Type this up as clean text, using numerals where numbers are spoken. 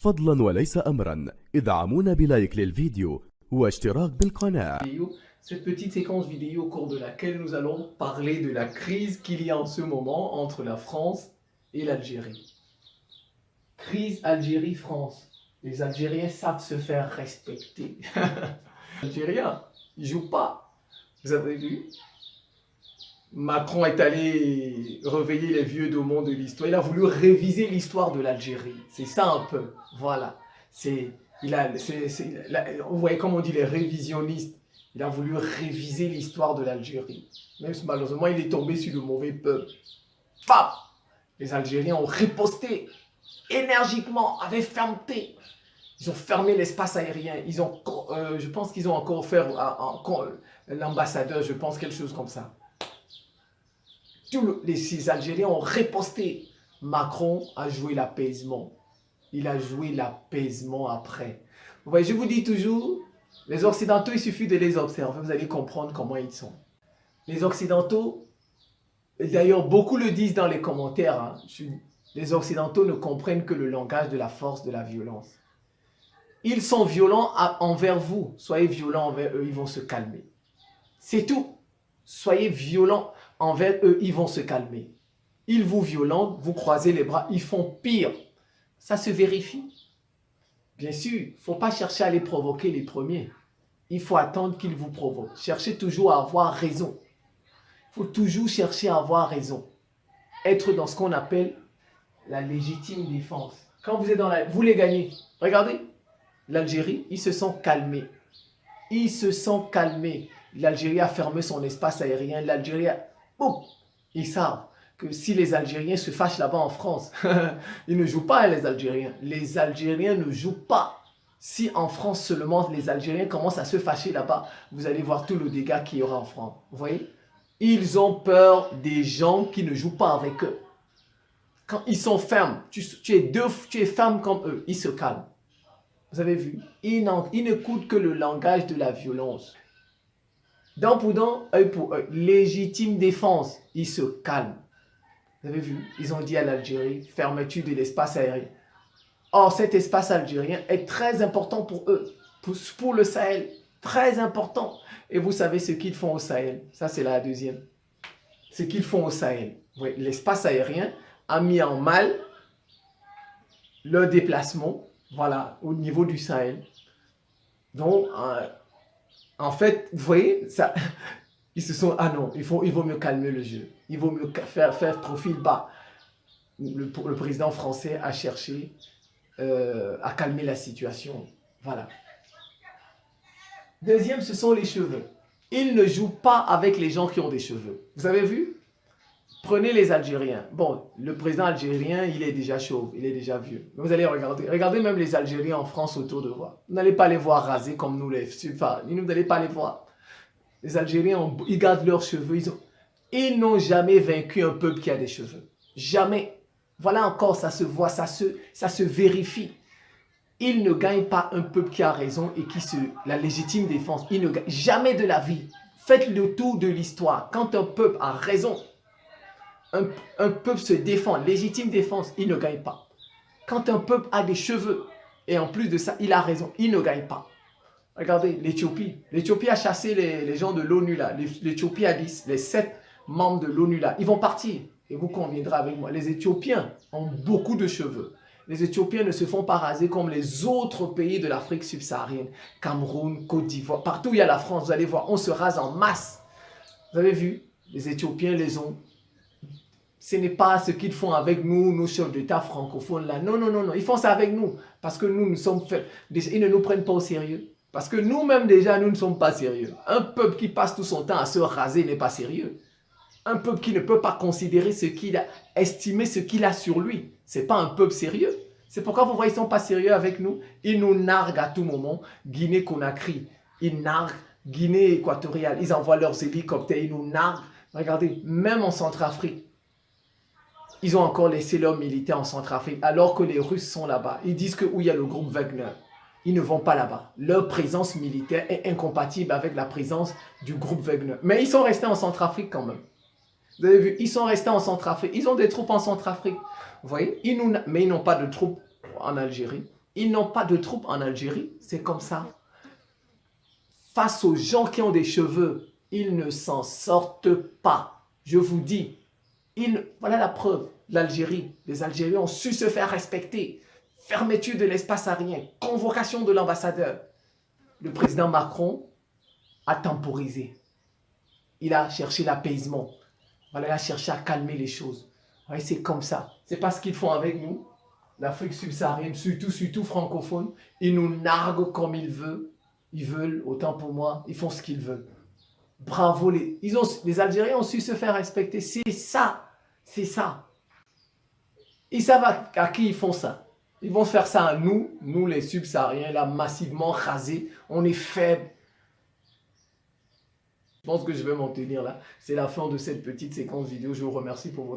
فضلا وليس أمرا ادعمونا بلايك للفيديو واشتراك بالقناة. Cette petite séquence vidéo au cours de laquelle nous allons parler de la crise qu'il y a en ce moment entre la France et l'Algérie. Crise Algérie-France. Les Algériens savent se faire respecter. Les Algériens, ils ne jouent pas. Vous avez vu? Macron est allé réveiller les vieux démons de l'histoire. Il a voulu réviser l'histoire de l'Algérie. C'est ça un peu. Voilà. Vous voyez comme on dit les révisionnistes. Il a voulu réviser l'histoire de l'Algérie. Même si malheureusement il est tombé sur le mauvais peuple. Bam! Les Algériens ont riposté énergiquement, avec fermeté. Ils ont fermé l'espace aérien. Je pense qu'ils ont encore fait l'ambassadeur, je pense, quelque chose comme ça. Ces Algériens ont riposté. Macron a joué l'apaisement. Il a joué l'apaisement après. Vous voyez, je vous dis toujours, les Occidentaux, il suffit de les observer, vous allez comprendre comment ils sont. Les Occidentaux, d'ailleurs, beaucoup le disent dans les commentaires, hein, les Occidentaux ne comprennent que le langage de la force, de la violence. Ils sont violents envers vous. Soyez violents envers eux, ils vont se calmer. C'est tout. Soyez violents envers eux, ils vont se calmer. Ils vous violentent, vous croisez les bras, ils font pire. Ça se vérifie. Bien sûr, il ne faut pas chercher à les provoquer les premiers. Il faut attendre qu'ils vous provoquent. Cherchez toujours à avoir raison. Il faut toujours chercher à avoir raison. Être dans ce qu'on appelle la légitime défense. Quand vous êtes dans vous les gagnez. Regardez, l'Algérie, ils se sont calmés. Ils se sont calmés. L'Algérie a fermé son espace aérien. L'Algérie a... Boum. Ils savent que si les Algériens se fâchent là-bas en France, ils ne jouent pas, les Algériens. Les Algériens ne jouent pas. Si en France seulement les Algériens commencent à se fâcher là-bas, vous allez voir tout le dégât qu'il y aura en France. Vous voyez? Ils ont peur des gens qui ne jouent pas avec eux. Quand ils sont fermes, tu es ferme comme eux, ils se calment. Vous avez vu? Ils n'écoutent que le langage de la violence. Dent pour dent, œil pour œil. Légitime défense, ils se calment. Vous avez vu? Ils ont dit à l'Algérie, fermeture de l'espace aérien. Or, cet espace algérien est très important pour eux, pour le Sahel. Très important. Et vous savez ce qu'ils font au Sahel. Ça, c'est la deuxième. Ce qu'ils font au Sahel. Oui, l'espace aérien a mis en mal leur déplacement, voilà, au niveau du Sahel. Donc, en fait, vous voyez, ça, ils se sont, ah non, il vaut mieux calmer le jeu. Il vaut mieux faire profil bas. Le président français a cherché à calmer la situation. Voilà. Deuxième, ce sont les cheveux. Ils ne jouent pas avec les gens qui ont des cheveux. Vous avez vu? Prenez les Algériens. Bon, le président algérien, il est déjà chauve, il est déjà vieux. Mais vous allez regarder. Regardez même les Algériens en France autour de vous. Vous n'allez pas les voir rasés comme nous les Enfin, vous n'allez pas les voir. Les Algériens, ils gardent leurs cheveux. Ils n'ont jamais vaincu un peuple qui a des cheveux. Jamais. Voilà encore, ça se voit, ça se vérifie. Ils ne gagnent pas un peuple qui a raison et la légitime défense. Ils ne gagnent jamais de la vie. Faites le tour de l'histoire. Quand un peuple a raison, un peuple se défend, légitime défense, il ne gagne pas. Quand un peuple a des cheveux et en plus de ça, il a raison, il ne gagne pas. Regardez, l'Éthiopie. L'Éthiopie a chassé les gens de l'ONU là. L'Éthiopie a dit, les 7 membres de l'ONU là, ils vont partir. Et vous conviendrez avec moi, les Éthiopiens ont beaucoup de cheveux. Les Éthiopiens ne se font pas raser comme les autres pays de l'Afrique subsaharienne. Cameroun, Côte d'Ivoire, partout où il y a la France, vous allez voir, on se rase en masse. Vous avez vu, les Éthiopiens les ont. Ce n'est pas ce qu'ils font avec nous, nos chefs d'État francophones là. Non, non, non, non, ils font ça avec nous. Parce que nous sommes faits. Ils ne nous prennent pas au sérieux. Parce que nous-mêmes déjà, nous ne sommes pas sérieux. Un peuple qui passe tout son temps à se raser n'est pas sérieux. Un peuple qui ne peut pas considérer ce qu'il a, estimer ce qu'il a sur lui. Ce n'est pas un peuple sérieux. C'est pourquoi vous voyez, ils ne sont pas sérieux avec nous. Ils nous narguent à tout moment. Guinée-Conakry, ils narguent. Guinée équatoriale, ils envoient leurs hélicoptères, ils nous narguent. Regardez, même en Centrafrique, ils ont encore laissé leurs militaires en Centrafrique alors que les Russes sont là-bas. Ils disent que où il y a le groupe Wagner, ils ne vont pas là-bas. Leur présence militaire est incompatible avec la présence du groupe Wagner. Mais ils sont restés en Centrafrique quand même. Vous avez vu, ils sont restés en Centrafrique. Ils ont des troupes en Centrafrique. Vous voyez, mais ils n'ont pas de troupes en Algérie. Ils n'ont pas de troupes en Algérie, c'est comme ça. Face aux gens qui ont des cheveux, ils ne s'en sortent pas. Je vous dis, voilà la preuve. L'Algérie, les Algériens ont su se faire respecter. Fermeture de l'espace aérien, convocation de l'ambassadeur. Le président Macron a temporisé. Il a cherché l'apaisement. Voilà, il a cherché à calmer les choses. C'est comme ça. C'est pas ce qu'ils font avec nous. L'Afrique subsaharienne, surtout francophone, ils nous narguent comme ils veulent. Ils veulent, autant pour moi, ils font ce qu'ils veulent. Bravo, les Algériens ont su se faire respecter. C'est ça. C'est ça. Ils savent à qui ils font ça. Ils vont faire ça à nous les subsahariens, là, massivement rasés. On est faibles. Je pense que je vais m'en tenir là. C'est la fin de cette petite séquence vidéo. Je vous remercie pour votre